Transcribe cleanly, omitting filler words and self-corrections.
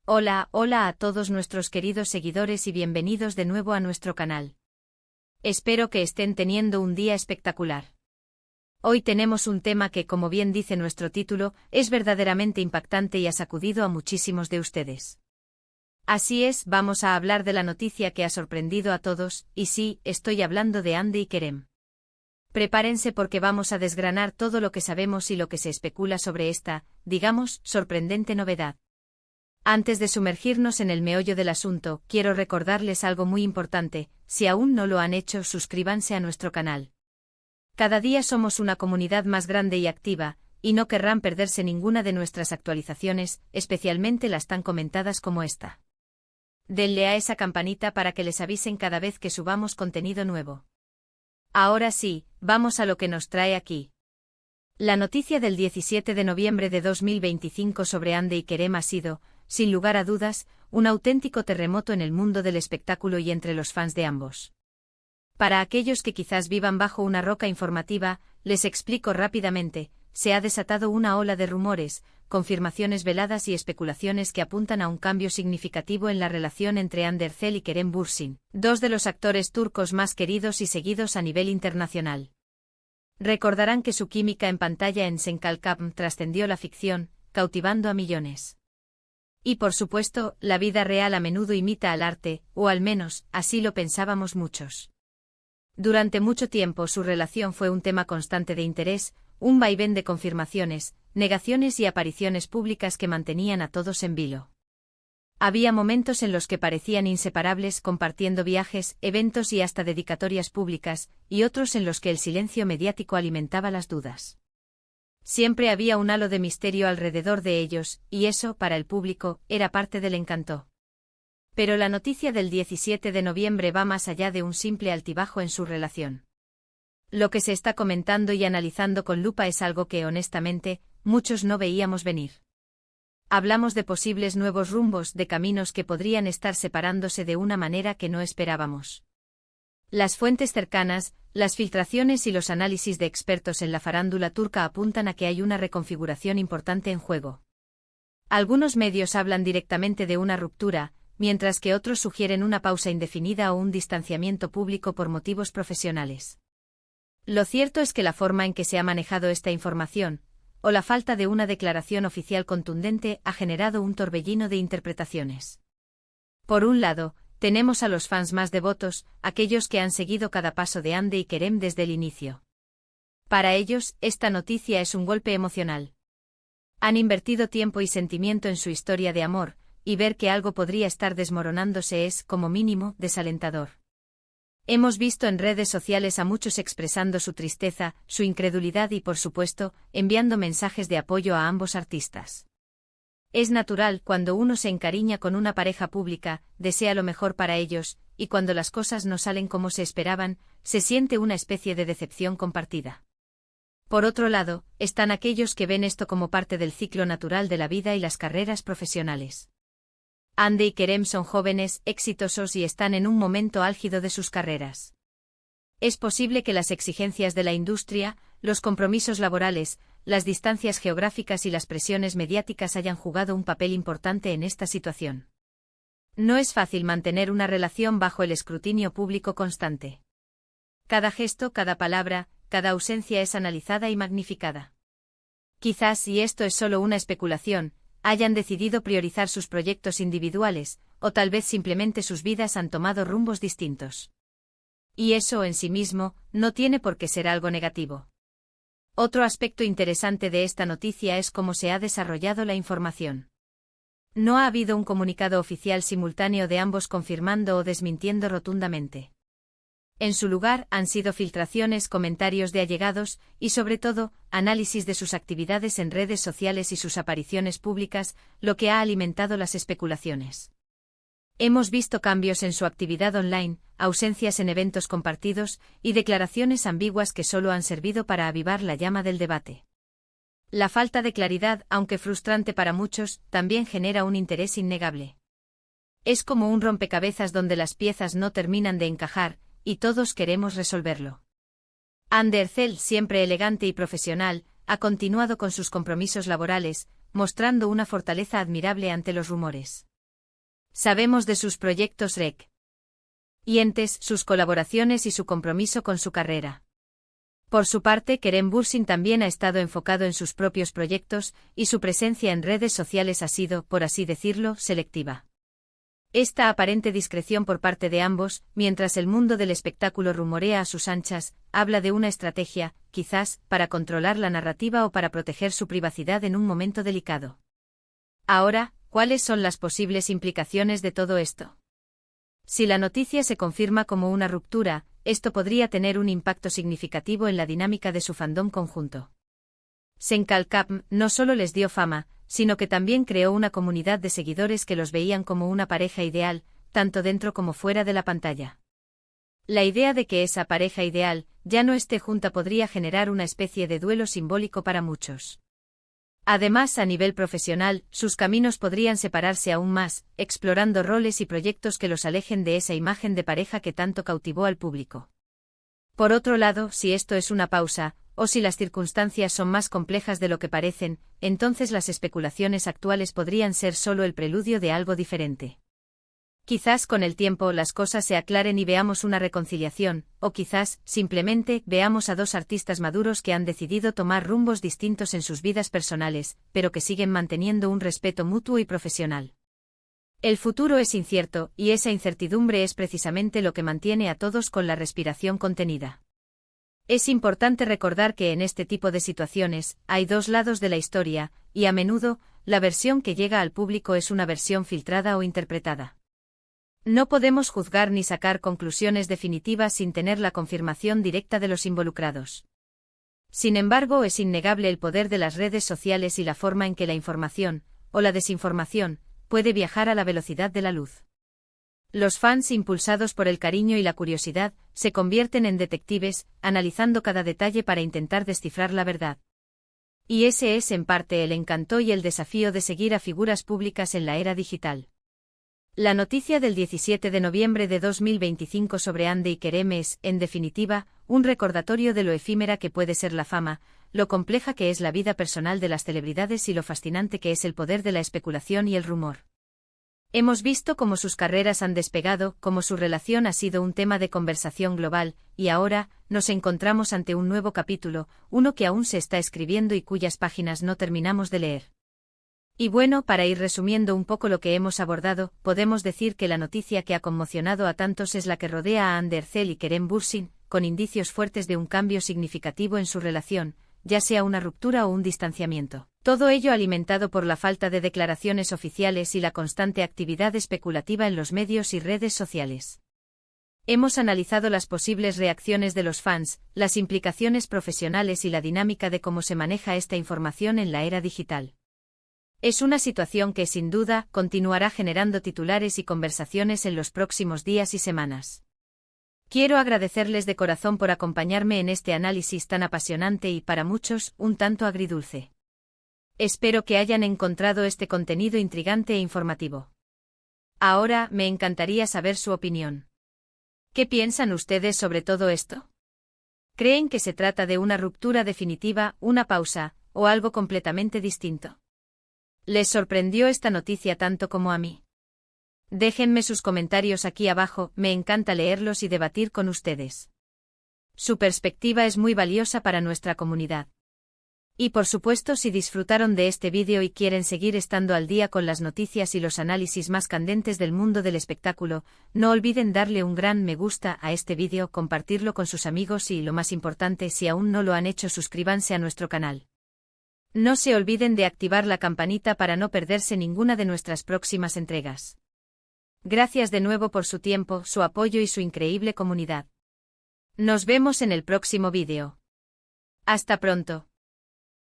Hola, hola a todos nuestros queridos seguidores y bienvenidos de nuevo a nuestro canal. Espero que estén teniendo un día espectacular. Hoy tenemos un tema que, como bien dice nuestro título, es verdaderamente impactante y ha sacudido a muchísimos de ustedes. Así es, vamos a hablar de la noticia que ha sorprendido a todos, y sí, estoy hablando de Hande y Kerem. Prepárense porque vamos a desgranar todo lo que sabemos y lo que se especula sobre esta, digamos, sorprendente novedad. Antes de sumergirnos en el meollo del asunto, quiero recordarles algo muy importante: si aún no lo han hecho, suscríbanse a nuestro canal. Cada día somos una comunidad más grande y activa, y no querrán perderse ninguna de nuestras actualizaciones, especialmente las tan comentadas como esta. Denle a esa campanita para que les avisen cada vez que subamos contenido nuevo. Ahora sí, vamos a lo que nos trae aquí. La noticia del 17 de noviembre de 2025 sobre Hande y Kerem ha sido, sin lugar a dudas, un auténtico terremoto en el mundo del espectáculo y entre los fans de ambos. Para aquellos que quizás vivan bajo una roca informativa, les explico rápidamente: se ha desatado una ola de rumores, confirmaciones veladas y especulaciones que apuntan a un cambio significativo en la relación entre Hande Erçel y Kerem Bürsin, dos de los actores turcos más queridos y seguidos a nivel internacional. Recordarán que su química en pantalla en Sen Kalkam trascendió la ficción, cautivando a millones. Y por supuesto, la vida real a menudo imita al arte, o al menos, así lo pensábamos muchos. Durante mucho tiempo su relación fue un tema constante de interés, un vaivén de confirmaciones, negaciones y apariciones públicas que mantenían a todos en vilo. Había momentos en los que parecían inseparables, compartiendo viajes, eventos y hasta dedicatorias públicas, y otros en los que el silencio mediático alimentaba las dudas. Siempre había un halo de misterio alrededor de ellos, y eso, para el público, era parte del encanto. Pero la noticia del 17 de noviembre va más allá de un simple altibajo en su relación. Lo que se está comentando y analizando con lupa es algo que, honestamente, muchos no veíamos venir. Hablamos de posibles nuevos rumbos, de caminos que podrían estar separándose de una manera que no esperábamos. Las fuentes cercanas, las filtraciones y los análisis de expertos en la farándula turca apuntan a que hay una reconfiguración importante en juego. Algunos medios hablan directamente de una ruptura, mientras que otros sugieren una pausa indefinida o un distanciamiento público por motivos profesionales. Lo cierto es que la forma en que se ha manejado esta información, o la falta de una declaración oficial contundente, ha generado un torbellino de interpretaciones. Por un lado, tenemos a los fans más devotos, aquellos que han seguido cada paso de Hande y Kerem desde el inicio. Para ellos, esta noticia es un golpe emocional. Han invertido tiempo y sentimiento en su historia de amor, y ver que algo podría estar desmoronándose es, como mínimo, desalentador. Hemos visto en redes sociales a muchos expresando su tristeza, su incredulidad y, por supuesto, enviando mensajes de apoyo a ambos artistas. Es natural, cuando uno se encariña con una pareja pública, desea lo mejor para ellos, y cuando las cosas no salen como se esperaban, se siente una especie de decepción compartida. Por otro lado, están aquellos que ven esto como parte del ciclo natural de la vida y las carreras profesionales. Hande y Kerem son jóvenes, exitosos y están en un momento álgido de sus carreras. Es posible que las exigencias de la industria, los compromisos laborales, las distancias geográficas y las presiones mediáticas hayan jugado un papel importante en esta situación. No es fácil mantener una relación bajo el escrutinio público constante. Cada gesto, cada palabra, cada ausencia es analizada y magnificada. Quizás, y esto es solo una especulación, hayan decidido priorizar sus proyectos individuales, o tal vez simplemente sus vidas han tomado rumbos distintos. Y eso en sí mismo, no tiene por qué ser algo negativo. Otro aspecto interesante de esta noticia es cómo se ha desarrollado la información. No ha habido un comunicado oficial simultáneo de ambos confirmando o desmintiendo rotundamente. En su lugar, han sido filtraciones, comentarios de allegados, y sobre todo, análisis de sus actividades en redes sociales y sus apariciones públicas, lo que ha alimentado las especulaciones. Hemos visto cambios en su actividad online, ausencias en eventos compartidos, y declaraciones ambiguas que solo han servido para avivar la llama del debate. La falta de claridad, aunque frustrante para muchos, también genera un interés innegable. Es como un rompecabezas donde las piezas no terminan de encajar, y todos queremos resolverlo. Hande Erçel, siempre elegante y profesional, ha continuado con sus compromisos laborales, mostrando una fortaleza admirable ante los rumores. Sabemos de sus proyectos recientes, sus colaboraciones y su compromiso con su carrera. Por su parte, Kerem Bürsin también ha estado enfocado en sus propios proyectos, y su presencia en redes sociales ha sido, por así decirlo, selectiva. Esta aparente discreción por parte de ambos, mientras el mundo del espectáculo rumorea a sus anchas, habla de una estrategia, quizás, para controlar la narrativa o para proteger su privacidad en un momento delicado. Ahora, ¿cuáles son las posibles implicaciones de todo esto? Si la noticia se confirma como una ruptura, esto podría tener un impacto significativo en la dinámica de su fandom conjunto. Senkalkapm no solo les dio fama, sino que también creó una comunidad de seguidores que los veían como una pareja ideal, tanto dentro como fuera de la pantalla. La idea de que esa pareja ideal ya no esté junta podría generar una especie de duelo simbólico para muchos. Además, a nivel profesional, sus caminos podrían separarse aún más, explorando roles y proyectos que los alejen de esa imagen de pareja que tanto cautivó al público. Por otro lado, si esto es una pausa, o si las circunstancias son más complejas de lo que parecen, entonces las especulaciones actuales podrían ser solo el preludio de algo diferente. Quizás con el tiempo las cosas se aclaren y veamos una reconciliación, o quizás, simplemente, veamos a dos artistas maduros que han decidido tomar rumbos distintos en sus vidas personales, pero que siguen manteniendo un respeto mutuo y profesional. El futuro es incierto, y esa incertidumbre es precisamente lo que mantiene a todos con la respiración contenida. Es importante recordar que en este tipo de situaciones, hay dos lados de la historia, y a menudo, la versión que llega al público es una versión filtrada o interpretada. No podemos juzgar ni sacar conclusiones definitivas sin tener la confirmación directa de los involucrados. Sin embargo, es innegable el poder de las redes sociales y la forma en que la información, o la desinformación, puede viajar a la velocidad de la luz. Los fans, impulsados por el cariño y la curiosidad, se convierten en detectives, analizando cada detalle para intentar descifrar la verdad. Y ese es en parte el encanto y el desafío de seguir a figuras públicas en la era digital. La noticia del 17 de noviembre de 2025 sobre Hande y Kerem es, en definitiva, un recordatorio de lo efímera que puede ser la fama, lo compleja que es la vida personal de las celebridades y lo fascinante que es el poder de la especulación y el rumor. Hemos visto cómo sus carreras han despegado, cómo su relación ha sido un tema de conversación global, y ahora, nos encontramos ante un nuevo capítulo, uno que aún se está escribiendo y cuyas páginas no terminamos de leer. Y bueno, para ir resumiendo un poco lo que hemos abordado, podemos decir que la noticia que ha conmocionado a tantos es la que rodea a Hande Erçel y Kerem Bürsin, con indicios fuertes de un cambio significativo en su relación, ya sea una ruptura o un distanciamiento. Todo ello alimentado por la falta de declaraciones oficiales y la constante actividad especulativa en los medios y redes sociales. Hemos analizado las posibles reacciones de los fans, las implicaciones profesionales y la dinámica de cómo se maneja esta información en la era digital. Es una situación que, sin duda, continuará generando titulares y conversaciones en los próximos días y semanas. Quiero agradecerles de corazón por acompañarme en este análisis tan apasionante y, para muchos, un tanto agridulce. Espero que hayan encontrado este contenido intrigante e informativo. Ahora, me encantaría saber su opinión. ¿Qué piensan ustedes sobre todo esto? ¿Creen que se trata de una ruptura definitiva, una pausa, o algo completamente distinto? ¿Les sorprendió esta noticia tanto como a mí? Déjenme sus comentarios aquí abajo, me encanta leerlos y debatir con ustedes. Su perspectiva es muy valiosa para nuestra comunidad. Y por supuesto, si disfrutaron de este vídeo y quieren seguir estando al día con las noticias y los análisis más candentes del mundo del espectáculo, no olviden darle un gran me gusta a este vídeo, compartirlo con sus amigos y, lo más importante, si aún no lo han hecho, suscríbanse a nuestro canal. No se olviden de activar la campanita para no perderse ninguna de nuestras próximas entregas. Gracias de nuevo por su tiempo, su apoyo y su increíble comunidad. Nos vemos en el próximo vídeo. Hasta pronto.